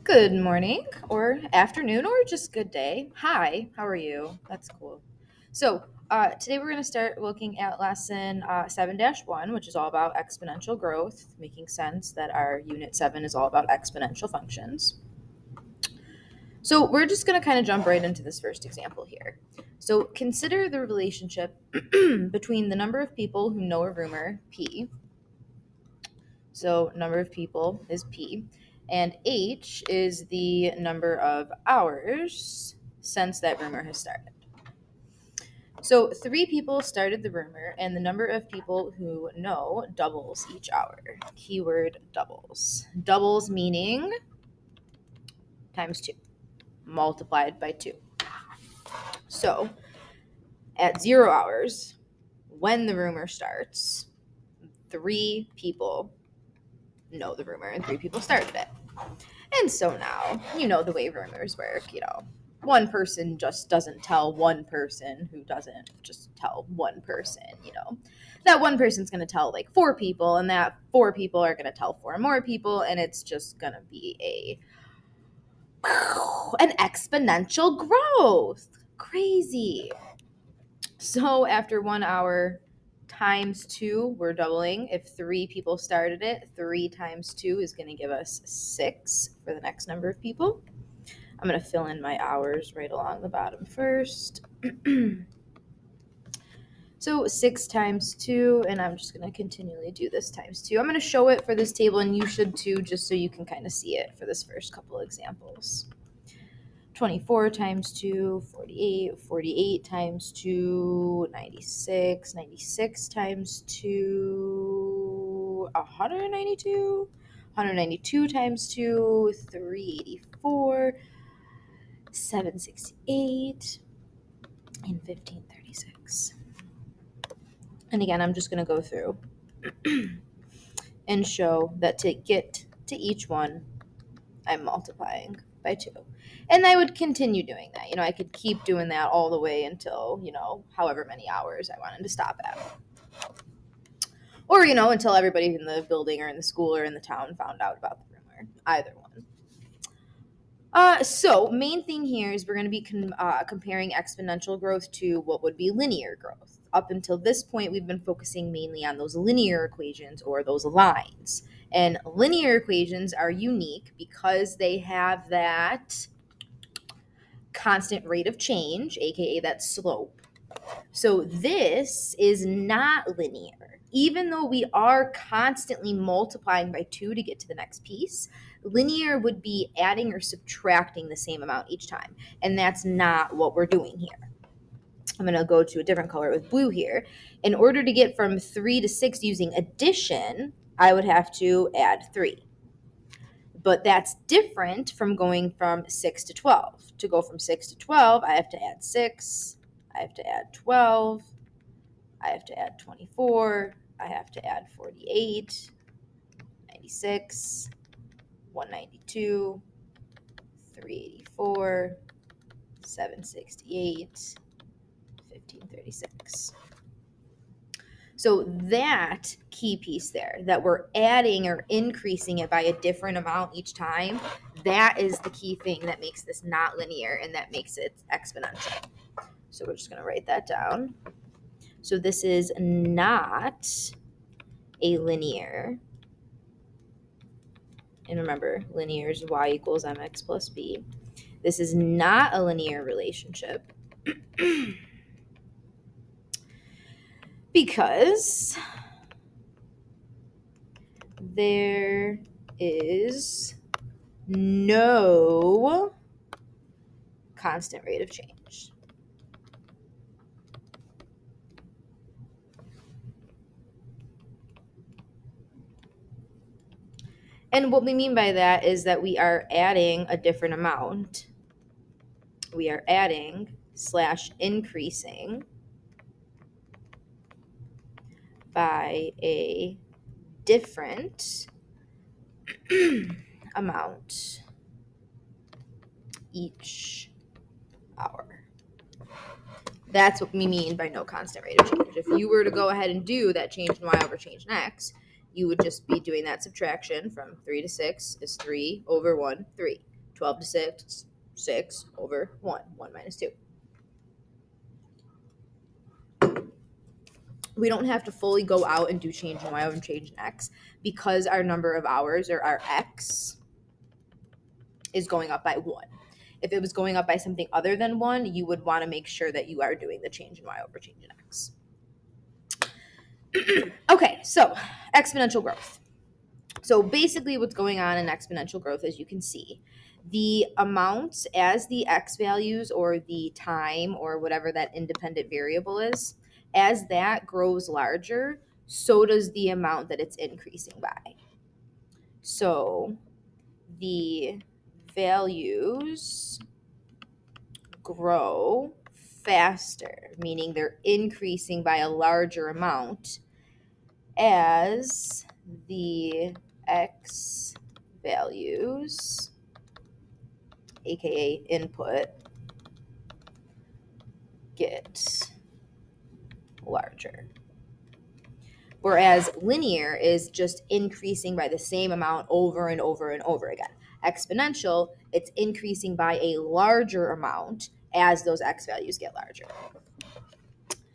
Good morning or afternoon or just good day. Hi, how are you? That's cool. Today we're going to start looking at lesson 7-1, which is all about exponential growth, making sense that our unit 7 is all about exponential functions. So, we're just going to kind of jump right into this first example here. So, consider the relationship between the number of people who know a rumor, P. So, number of people is P. And H is the number of hours since that rumor has started. So 3 people started the rumor, and the number of people who know doubles each hour. Keyword doubles. Doubles meaning times 2, multiplied by 2. So at 0 hours, when the rumor starts, 3 people know the rumor and 3 people started it. And so now, you know the way rumors work, one person just doesn't tell one person who doesn't just tell one person, That one person's going to tell like 4 people, and that 4 people are going to tell 4 more people, and it's just going to be an exponential growth. Crazy. So after 1 hour times 2, we're doubling. If 3 people started it, 3 times 2 is going to give us 6 for the next number of people. I'm going to fill in my hours right along the bottom first. So 6 times 2, and I'm just going to continually do this times 2. I'm going to show it for this table, and you should too, just so you can kind of see it for this first couple examples. 24 times 2, 48, 48 times 2, 96, 96 times 2, 192, 192 times 2, 384, 768, and 1536. And again, I'm just going to go through and show that to get to each one, I'm multiplying by 2. And I would continue doing that. I could keep doing that all the way until, however many hours I wanted to stop at. Or, until everybody in the building or in the school or in the town found out about the rumor. Either one. So main thing here is we're going to be comparing exponential growth to what would be linear growth. Up until this point, we've been focusing mainly on those linear equations or those lines. And linear equations are unique because they have that constant rate of change, aka that slope. So this is not linear. Even though we are constantly multiplying by 2 to get to the next piece, linear would be adding or subtracting the same amount each time. And that's not what we're doing here. I'm going to go to a different color with blue here. In order to get from 3 to 6 using addition, I would have to add 3. But that's different from going from 6 to 12. To go from 6 to 12, I have to add 6. I have to add 12. I have to add 24. I have to add 48, 96, 192, 384, 768, 1536. So that key piece there, that we're adding or increasing it by a different amount each time, that is the key thing that makes this not linear and that makes it exponential. So we're just going to write that down. So this is not a linear. And remember, linear is y equals mx plus b. This is not a linear relationship because there is no constant rate of change. And what we mean by that is that we are adding a different amount. We are adding / increasing by a different amount each hour. That's what we mean by no constant rate of change. If you were to go ahead and do that change in y over change in x, you would just be doing that subtraction from 3 to 6 is 3 over 1, 3. 12 to 6, 6 over 1, 1 minus 2. We don't have to fully go out and do change in y over change in x because our number of hours, or our x, is going up by 1. If it was going up by something other than 1, you would want to make sure that you are doing the change in y over change in x. Okay, so exponential growth. So basically what's going on in exponential growth, as you can see, the amounts as the x values, or the time, or whatever that independent variable is, as that grows larger, so does the amount that it's increasing by. So the values grow faster, meaning they're increasing by a larger amount as the x values, aka input, get larger. Whereas linear is just increasing by the same amount over and over and over again. Exponential, it's increasing by a larger amount as those x values get larger.